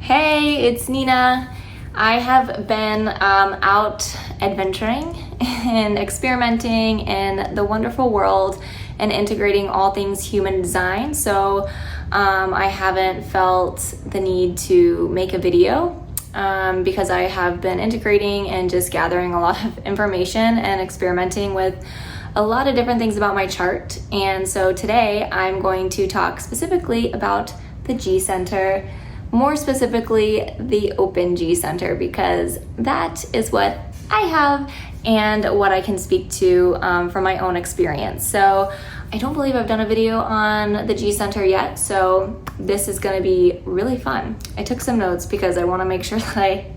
Hey, it's Nina. I have been out adventuring and experimenting in the wonderful world and integrating all things human design. So I haven't felt the need to make a video because I have been integrating and just gathering a lot of information and experimenting with a lot of different things about my chart. And so today I'm going to talk specifically about the G Center, more specifically the open G Center, because that is what I have and what I can speak to from my own experience. So I don't believe I've done a video on the G Center yet, so this is going to be really fun. I took some notes because I want to make sure that I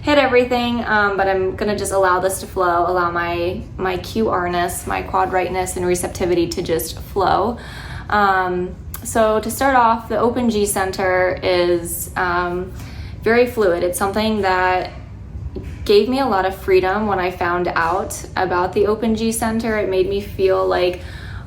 hit everything, but I'm going to just allow this to flow, allow my QR-ness, my quad rightness and receptivity to just flow. So to start off, the open G Center is very fluid. It's something that gave me a lot of freedom when I found out about the open G Center. It made me feel like,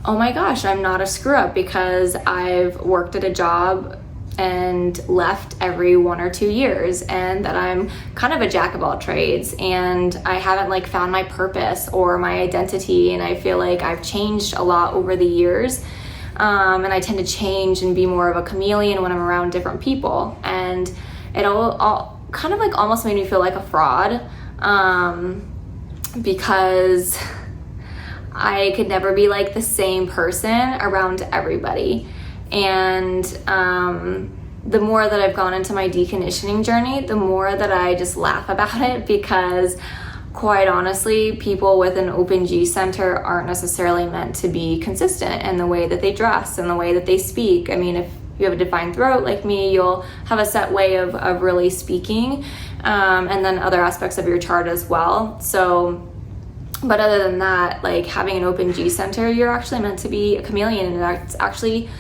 oh my gosh, I'm not a screw up because I've worked at a job and left every 1 or 2 years, and that I'm kind of a jack of all trades and I haven't found my purpose or my identity, and I feel like I've changed a lot over the years. And I tend to change and be more of a chameleon when I'm around different people, and it all kind of almost made me feel like a fraud because I could never be the same person around everybody. And the more that I've gone into my deconditioning journey, the more that I just laugh about it, because quite honestly, people with an open G Center aren't necessarily meant to be consistent in the way that they dress and the way that they speak. I mean, if you have a defined throat like me, you'll have a set way of really speaking, and then other aspects of your chart as well. So, but other than that, having an open G Center, you're actually meant to be a chameleon, and that's actually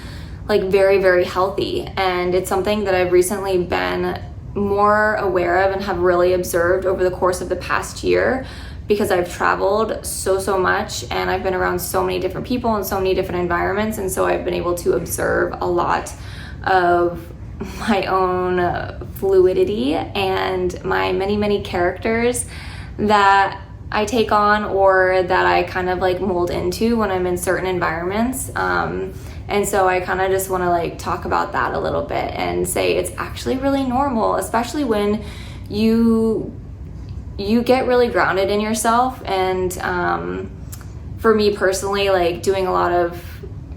very, very healthy. And it's something that I've recently been more aware of and have really observed over the course of the past year, because I've traveled so much and I've been around so many different people and so many different environments, and so I've been able to observe a lot of my own fluidity and my many characters that I take on or that I kind of mold into when I'm in certain environments. And so I kind of just want to talk about that a little bit and say it's actually really normal, especially when you get really grounded in yourself. And for me personally, doing a lot of,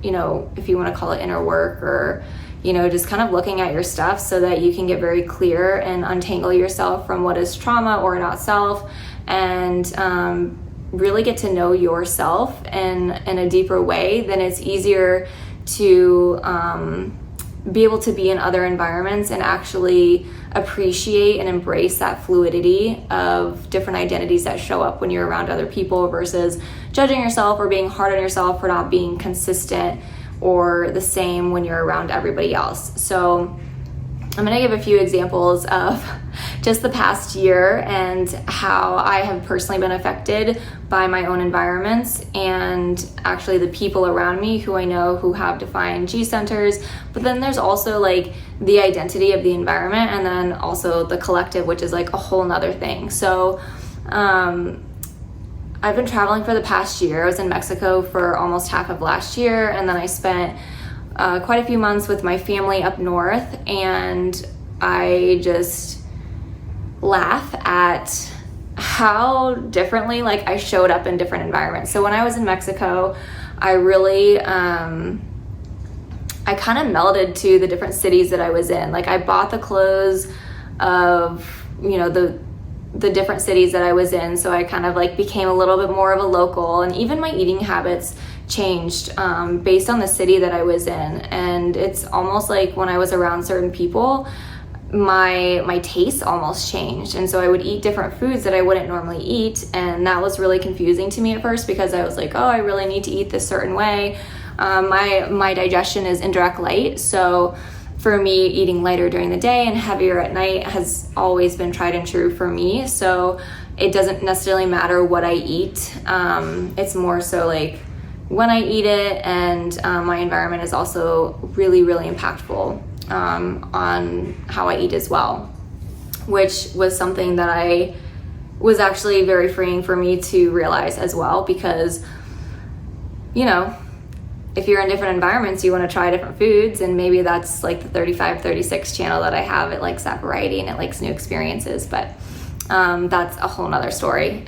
if you want to call it inner work, or just kind of looking at your stuff so that you can get very clear and untangle yourself from what is trauma or not self, and really get to know yourself in a deeper way, then it's easier to be able to be in other environments and actually appreciate and embrace that fluidity of different identities that show up when you're around other people, versus judging yourself or being hard on yourself for not being consistent or the same when you're around everybody else. So I'm going to give a few examples of just the past year and how I have personally been affected by my own environments, and actually the people around me who I know who have defined G Centers. But then there's also the identity of the environment, and then also the collective, which is a whole nother thing. So I've been traveling for the past year. I was in Mexico for almost half of last year, and then I spent quite a few months with my family up north, and I just laugh at how differently I showed up in different environments. So when I was in Mexico, I really I kind of melded to the different cities that I was in. I bought the clothes of the different cities that I was in, so I kind of became a little bit more of a local, and even my eating habits changed based on the city that I was in. And it's almost when I was around certain people, my taste almost changed, and so I would eat different foods that I wouldn't normally eat, and that was really confusing to me at first, because I was oh, I really need to eat this certain way. My digestion is indirect light, so for me, eating lighter during the day and heavier at night has always been tried and true for me. So it doesn't necessarily matter what I eat. It's more so when I eat it, and my environment is also really, really impactful. on how I eat as well, which was something that I was actually very freeing for me to realize as well, because, you know, if you're in different environments, you want to try different foods, and maybe that's like the 35-36 channel that I have. It likes that variety and it likes new experiences, but that's a whole nother story.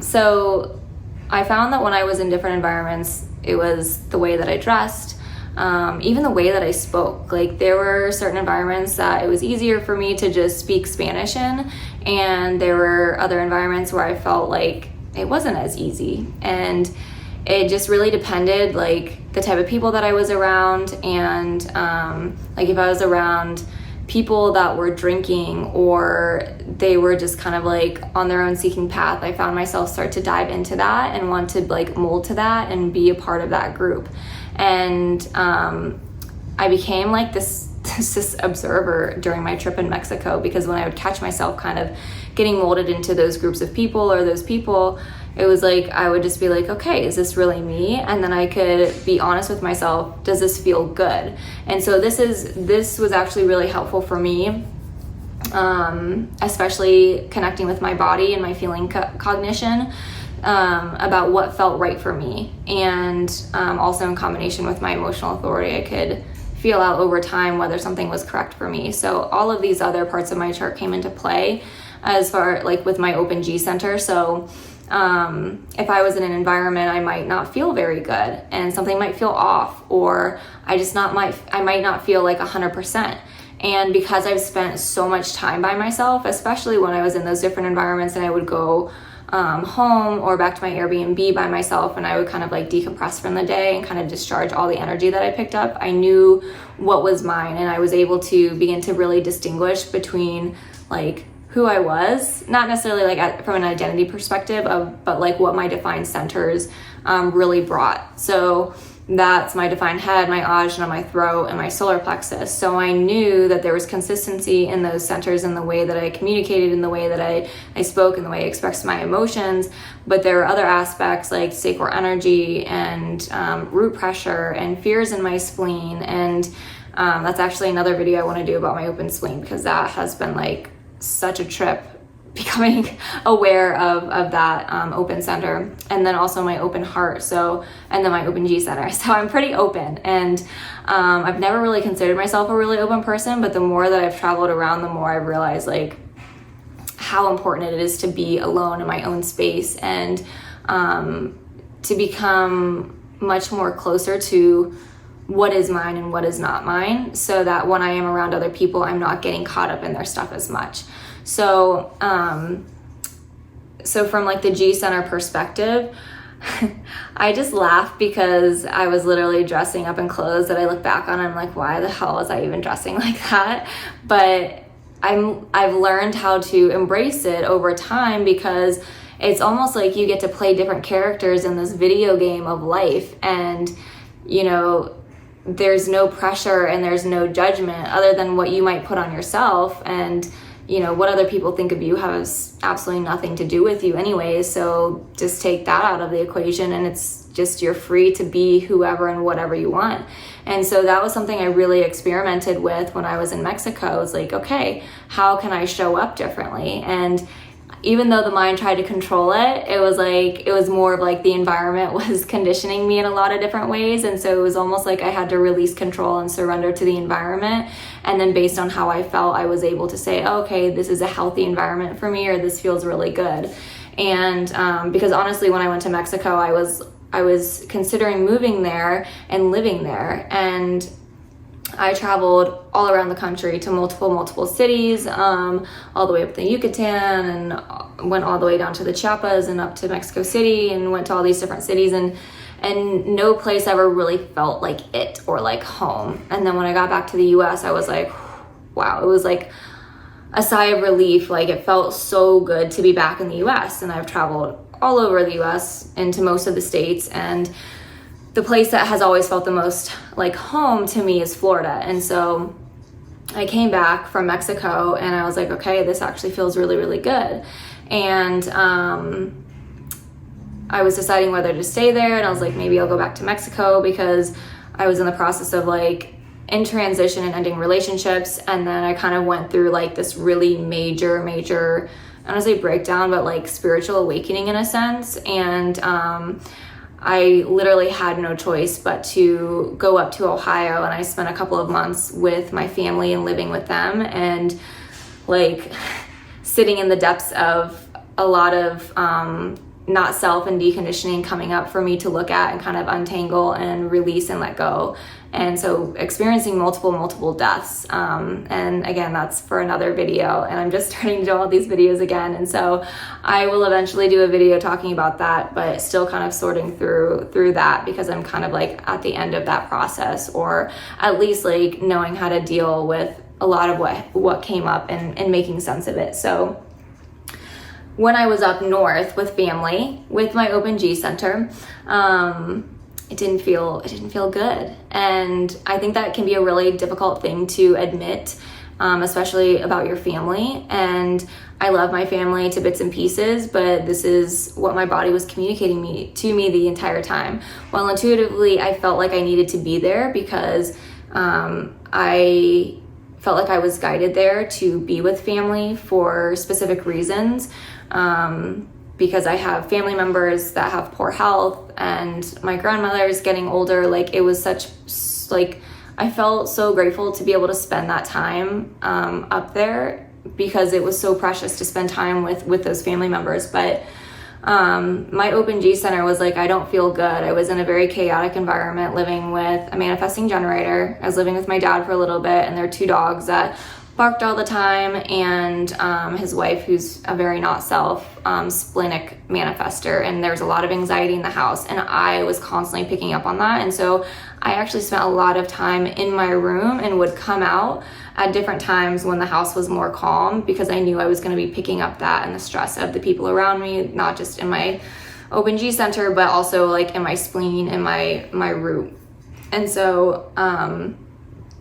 So I found that when I was in different environments, it was the way that I dressed, even the way that I spoke. Like, there were certain environments that it was easier for me to just speak Spanish in, and there were other environments where I felt like it wasn't as easy. And it just really depended, like, the type of people that I was around, and like if I was around people that were drinking, or they were just kind of like on their own seeking path, I found myself start to dive into that and want to like mold to that and be a part of that group. And I became like this observer during my trip in Mexico, because when I would catch myself kind of getting molded into those groups of people or those people, it was like I would just be like, okay, is this really me? And then I could be honest with myself, does this feel good? And so this was actually really helpful for me, especially connecting with my body and my feeling cognition, about what felt right for me. And also in combination with my emotional authority, I could feel out over time whether something was correct for me. So all of these other parts of my chart came into play as far like with my open G center. So if I was in an environment, I might not feel very good, and something might feel off, or I might not feel like 100%. And because I've spent so much time by myself, especially when I was in those different environments, and I would go home or back to my Airbnb by myself, and I would kind of like decompress from the day and kind of discharge all the energy that I picked up, I knew what was mine, and I was able to begin to really distinguish between like who I was, not necessarily like from an identity perspective but like what my defined centers really brought. So that's my defined head, my ajna, my throat, and my solar plexus. So I knew that there was consistency in those centers, in the way that I communicated, in the way that I spoke, in the way I expressed my emotions. But there are other aspects like sacral energy and root pressure and fears in my spleen. And that's actually another video I want to do about my open spleen, because that has been like such a trip, becoming aware of that open center, and then also my open heart, and then my open G center. So I'm pretty open, and I've never really considered myself a really open person, but the more that I've traveled around, the more I've realized like how important it is to be alone in my own space, and to become much more closer to what is mine and what is not mine, so that when I am around other people, I'm not getting caught up in their stuff as much. So so from like the G center perspective, I just laugh, because I was literally dressing up in clothes that I look back on and I'm like, why the hell was I even dressing like that? But I've learned how to embrace it over time, because it's almost like you get to play different characters in this video game of life, and you know, there's no pressure and there's no judgment other than what you might put on yourself. And you know, what other people think of you has absolutely nothing to do with you anyway. So just take that out of the equation, and it's just, you're free to be whoever and whatever you want. And so that was something I really experimented with when I was in Mexico. I was like, okay, how can I show up differently? And even though the mind tried to control it, it was more of like the environment was conditioning me in a lot of different ways. And so it was almost like I had to release control and surrender to the environment. And then based on how I felt, I was able to say, oh, okay, this is a healthy environment for me, or this feels really good. And because honestly, when I went to Mexico, I was considering moving there and living there. And I traveled all around the country to multiple cities, all the way up the Yucatan, and went all the way down to the Chiapas and up to Mexico City, and went to all these different cities, and no place ever really felt like it or like home. And then when I got back to the US, I was like, wow, it was like a sigh of relief. Like, it felt so good to be back in the US. And I've traveled all over the US into most of the states, and the place that has always felt the most like home to me is Florida. And so I came back from Mexico, and I was like, okay, this actually feels really, really good. And I was deciding whether to stay there, and I was like, maybe I'll go back to Mexico, because I was in the process of like in transition and ending relationships. And then I kind of went through like this really major, I don't want to say breakdown, but like spiritual awakening in a sense. And I literally had no choice but to go up to Ohio, and I spent a couple of months with my family and living with them, and like sitting in the depths of a lot of not self and deconditioning coming up for me to look at and kind of untangle and release and let go. And so experiencing multiple deaths. And again, that's for another video, and I'm just starting to do all these videos again. And so I will eventually do a video talking about that, but still kind of sorting through that, because I'm kind of like at the end of that process, or at least like knowing how to deal with a lot of what came up and making sense of it. So when I was up north with family, with my Open G Center, it didn't feel good. And I think that can be a really difficult thing to admit, especially about your family. And I love my family to bits and pieces, but this is what my body was communicating to me the entire time. Well, intuitively, I felt like I needed to be there because I felt like I was guided there to be with family for specific reasons. Because I have family members that have poor health, and my grandmother is getting older. Like, it was I felt so grateful to be able to spend that time up there, because it was so precious to spend time with those family members. But my Open G Center was like, I don't feel good. I was in a very chaotic environment, living with a manifesting generator. I was living with my dad for a little bit, and there are 2 dogs that barked all the time, and his wife, who's a very not self, splenic manifester, and there's a lot of anxiety in the house, and I was constantly picking up on that. And so I actually spent a lot of time in my room and would come out at different times when the house was more calm, because I knew I was going to be picking up that and the stress of the people around me, not just in my Open G Center, but also like in my spleen and my root. And so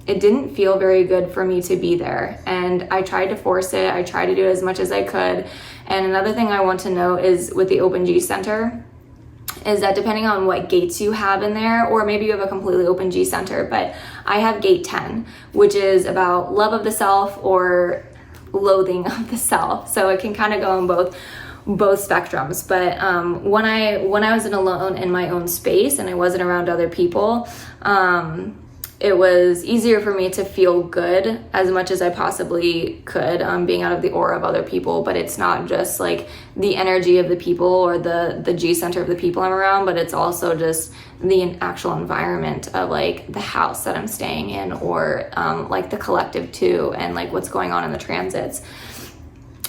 it didn't feel very good for me to be there, and I tried to force it. I tried to do it as much as I could. And another thing I want to note is with the Open G Center is that depending on what gates you have in there, or maybe you have a completely Open G Center, but I have gate 10, which is about love of the self or loathing of the self. So it can kind of go in both spectrums. But when I was alone in my own space and I wasn't around other people, it was easier for me to feel good as much as I possibly could, being out of the aura of other people. But it's not just like the energy of the people or the G Center of the people I'm around, but it's also just the actual environment of like the house that I'm staying in, or like the collective too, and like what's going on in the transits.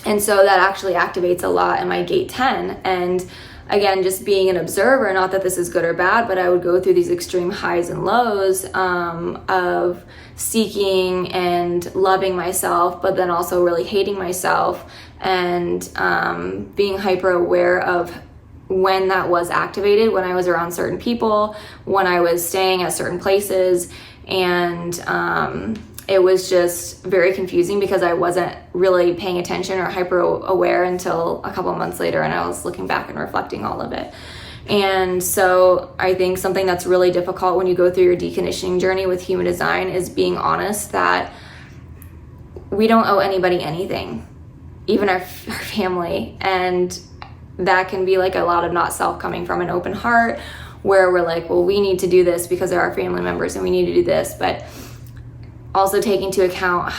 And so that actually activates a lot in my gate 10. And again, just being an observer, not that this is good or bad, but I would go through these extreme highs and lows of seeking and loving myself, but then also really hating myself, and being hyper aware of when that was activated, when I was around certain people, when I was staying at certain places. And it was just very confusing because I wasn't really paying attention or hyper aware until a couple months later, and I was looking back and reflecting all of it. And so I think something that's really difficult when you go through your deconditioning journey with human design is being honest that we don't owe anybody anything, even our family. And that can be like a lot of not self coming from an open heart, where we're like, well, we need to do this because they're our family members and we need to do this. But also taking into account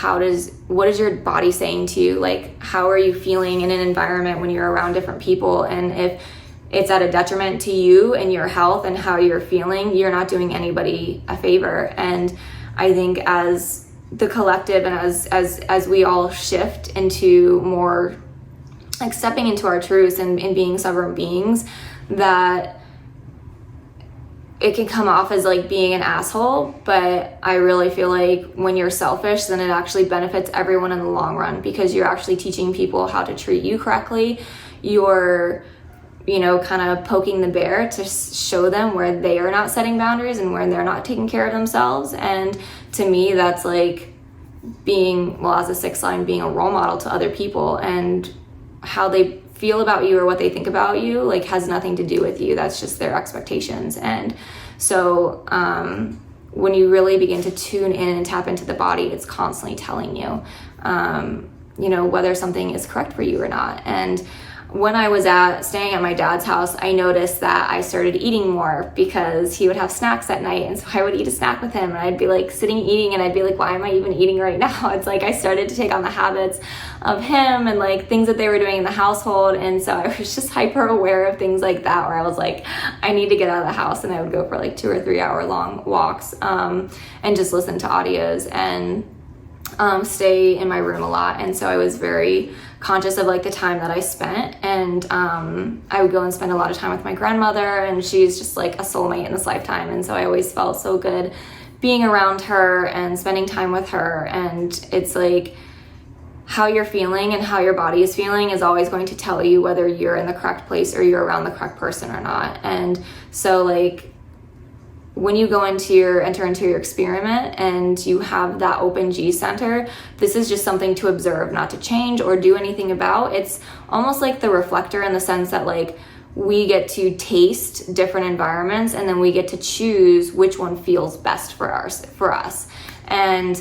what is your body saying to you? Like, how are you feeling in an environment when you're around different people? And if it's at a detriment to you and your health and how you're feeling, you're not doing anybody a favor. And I think as the collective and as we all shift into more like stepping into our truths and being sovereign beings, that it can come off as like being an asshole, but I really feel like when you're selfish, then it actually benefits everyone in the long run, because you're actually teaching people how to treat you correctly. You're, kind of poking the bear to show them where they are not setting boundaries and where they're not taking care of themselves. And to me, that's like being, as a 6th line, being a role model to other people, and how they feel about you or what they think about you like has nothing to do with you. That's just their expectations. And so when you really begin to tune in and tap into the body, it's constantly telling you, you know, whether something is correct for you or not. And when I was staying at my dad's house, I noticed that I started eating more because he would have snacks at night. And so I would eat a snack with him, and I'd be like sitting eating, and I'd be like, why am I even eating right now? It's like I started to take on the habits of him and like things that they were doing in the household. And so I was just hyper aware of things like that, where I was like, I need to get out of the house. And I would go for like 2 or 3 hour long walks, and just listen to audios and stay in my room a lot. And so I was very conscious of like the time that I spent, and I would go and spend a lot of time with my grandmother, and she's just like a soulmate in this lifetime. And so I always felt so good being around her and spending time with her. And it's like how you're feeling and how your body is feeling is always going to tell you whether you're in the correct place or you're around the correct person or not. And so like when you enter into your experiment and you have that open G center, this is just something to observe, not to change or do anything about. It's almost like the reflector, in the sense that like we get to taste different environments, and then we get to choose which one feels best for us. And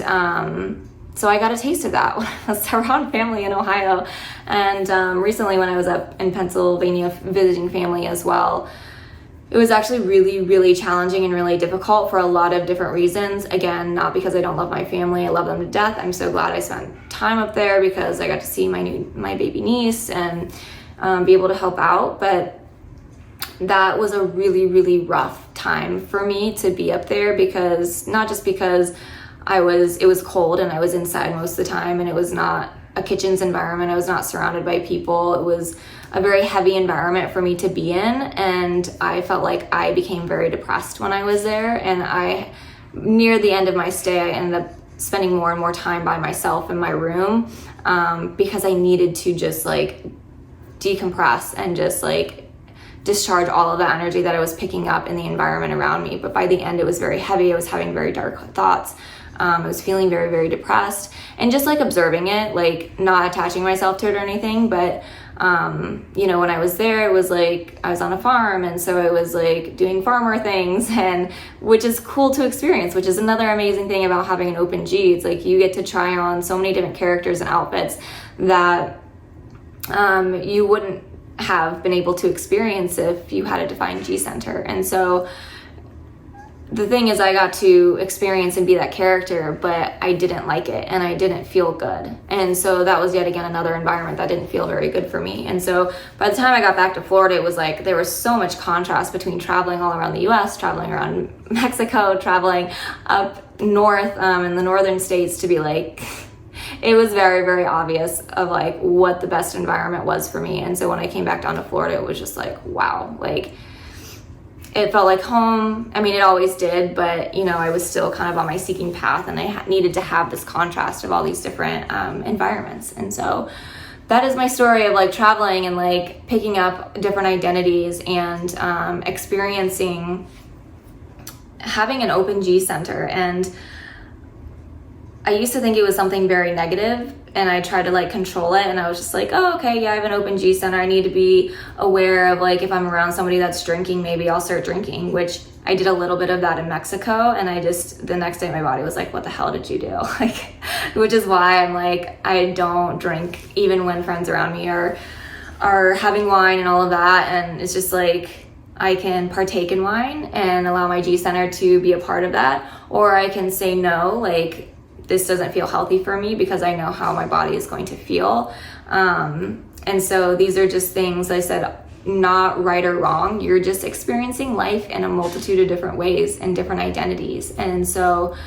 so I got a taste of that when I was around family in Ohio. And recently when I was up in Pennsylvania visiting family as well, it was actually really, really challenging and really difficult for a lot of different reasons. Again, not because I don't love my family. I love them to death. I'm so glad I spent time up there because I got to see my baby niece and be able to help out. But that was a really, really rough time for me to be up there, because not just because it was cold and I was inside most of the time, and it was not a kitchen's environment. I was not surrounded by people. It was a very heavy environment for me to be in, and I felt like I became very depressed when I was there. And near the end of my stay, I ended up spending more and more time by myself in my room, because I needed to just like decompress and just like discharge all of the energy that I was picking up in the environment around me. But by the end, it was very heavy. I was having very dark thoughts. I was feeling very, very depressed, and just like observing it, like not attaching myself to it or anything. But, you know, when I was there, it was like I was on a farm, and so I was like doing farmer things, and which is cool to experience, which is another amazing thing about having an open G. It's like you get to try on so many different characters and outfits that you wouldn't have been able to experience if you had a defined G center. And so the thing is, I got to experience and be that character, but I didn't like it and I didn't feel good. And so that was yet again another environment that didn't feel very good for me. And so by the time I got back to Florida, it was like there was so much contrast between traveling all around the US, traveling around Mexico, traveling up north in the northern states, to be like, it was very, very obvious of like what the best environment was for me. And so when I came back down to Florida, it was just like, wow, like it felt like home. I mean, it always did, but you know, I was still kind of on my seeking path, and I needed to have this contrast of all these different environments. And so that is my story of like traveling and like picking up different identities and experiencing having an open G center. And I used to think it was something very negative, and I tried to like control it, and I was just like, oh, okay, yeah, I have an open G center. I need to be aware of like if I'm around somebody that's drinking, maybe I'll start drinking, which I did a little bit of that in Mexico. And I just, the next day my body was like, what the hell did you do? Like, which is why I'm like, I don't drink even when friends around me are having wine and all of that. And it's just like, I can partake in wine and allow my G center to be a part of that, or I can say no, like, this doesn't feel healthy for me, because I know how my body is going to feel. And so these are just things, I said, not right or wrong. You're just experiencing life in a multitude of different ways and different identities. And so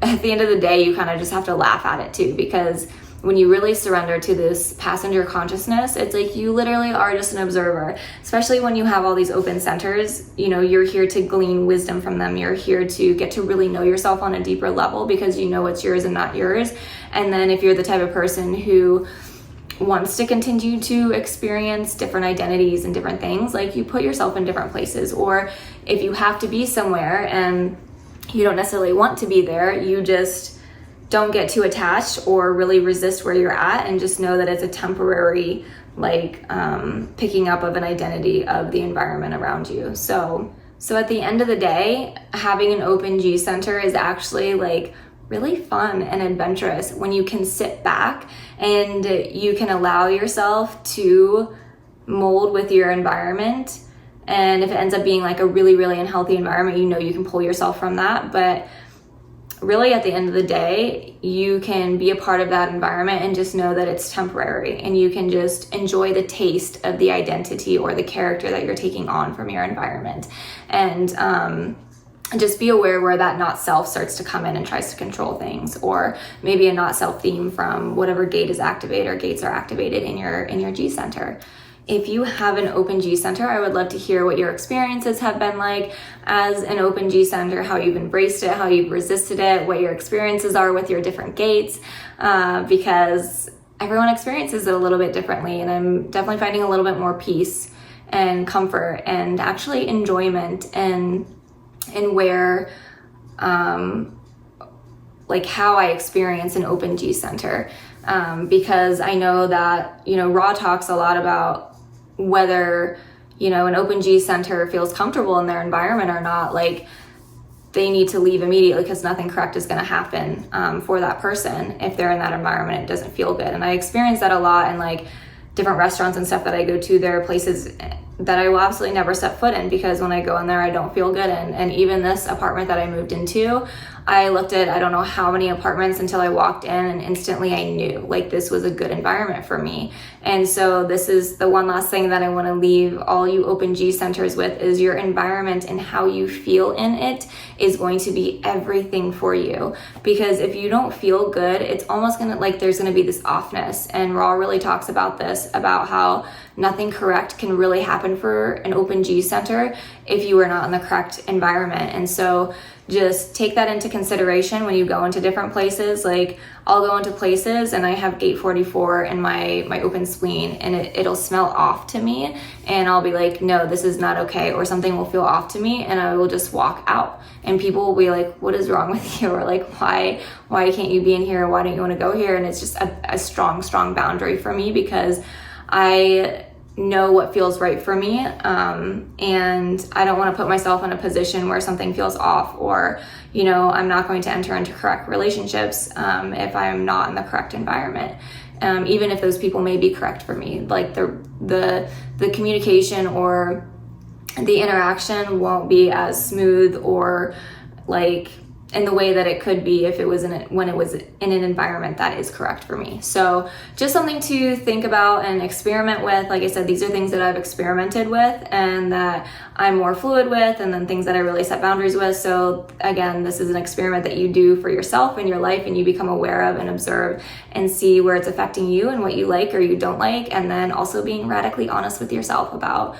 at the end of the day, you kind of just have to laugh at it too, because when you really surrender to this passenger consciousness, it's like you literally are just an observer, especially when you have all these open centers. You know, you're here to glean wisdom from them. You're here to get to really know yourself on a deeper level, because you know what's yours and not yours. And then if you're the type of person who wants to continue to experience different identities and different things, like you put yourself in different places. Or if you have to be somewhere and you don't necessarily want to be there, you just don't get too attached or really resist where you're at, and just know that it's a temporary like picking up of an identity of the environment around you. So So at the end of the day, having an open G center is actually like really fun and adventurous when you can sit back and you can allow yourself to mold with your environment. And if it ends up being like a really, really unhealthy environment, you know you can pull yourself from that. But really at the end of the day, you can be a part of that environment and just know that it's temporary, and you can just enjoy the taste of the identity or the character that you're taking on from your environment. And just be aware where that not self starts to come in and tries to control things, or maybe a not self theme from whatever gate is activated or gates are activated in your G center. If you have an open G center, I would love to hear what your experiences have been like as an open G center, how you've embraced it, how you've resisted it, what your experiences are with your different gates, because everyone experiences it a little bit differently. And I'm definitely finding a little bit more peace and comfort and actually enjoyment and where, like how I experience an open G center. Because I know that, Ra talks a lot about whether, an open G center feels comfortable in their environment or not. Like, they need to leave immediately because nothing correct is going to happen for that person if they're in that environment. It doesn't feel good. And I experience that a lot in like different restaurants and stuff that I go to. There are places that I will absolutely never step foot in because when I go in there, I don't feel good. And even this apartment that I moved into, I looked at, I don't know how many apartments until I walked in, and instantly I knew like this was a good environment for me. And so this is the one last thing that I want to leave all you open G centers with, is your environment and how you feel in it is going to be everything for you. Because if you don't feel good, it's almost gonna, like, there's gonna be this offness. And Ra really talks about this, about how nothing correct can really happen for an open G center if you are not in the correct environment. And so just take that into consideration when you go into different places. Like, I'll go into places and I have gate 44 in my open spleen, and it'll smell off to me, and I'll be like, no, this is not okay, or something will feel off to me, and I will just walk out, and people will be like, what is wrong with you? Or like, why can't you be in here? Why don't you want to go here? And it's just a strong boundary for me, because I know what feels right for me, and I don't want to put myself in a position where something feels off, or I'm not going to enter into correct relationships if I'm not in the correct environment, even if those people may be correct for me. Like, the communication or the interaction won't be as smooth or like in the way that it could be if it was when it was in an environment that is correct for me. So just something to think about and experiment with. Like I said, these are things that I've experimented with and that I'm more fluid with, and then things that I really set boundaries with. So again, this is an experiment that you do for yourself in your life, and you become aware of and observe and see where it's affecting you and what you like or you don't like. And then also being radically honest with yourself about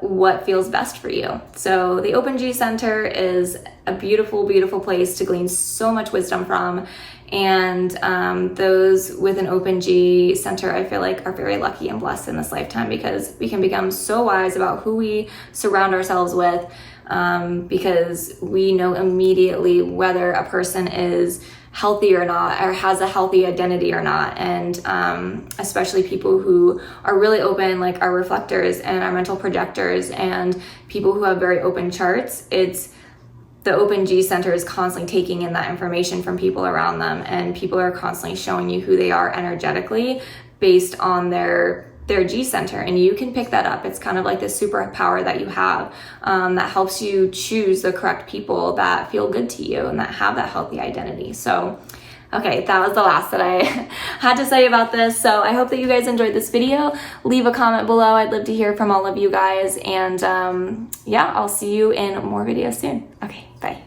what feels best for you. So the Open G Center is a beautiful, beautiful place to glean so much wisdom from. And those with an Open G Center, I feel like, are very lucky and blessed in this lifetime, because we can become so wise about who we surround ourselves with, because we know immediately whether a person is healthy or not, or has a healthy identity or not. And especially people who are really open, like our reflectors and our mental projectors, and people who have very open charts, the Open G Center is constantly taking in that information from people around them, and people are constantly showing you who they are energetically based on their G Center, and you can pick that up. It's kind of like this superpower that you have, that helps you choose the correct people that feel good to you and that have that healthy identity. So, okay, that was the last that I had to say about this. So I hope that you guys enjoyed this video. Leave a comment below. I'd love to hear from all of you guys. And yeah, I'll see you in more videos soon. Okay, bye.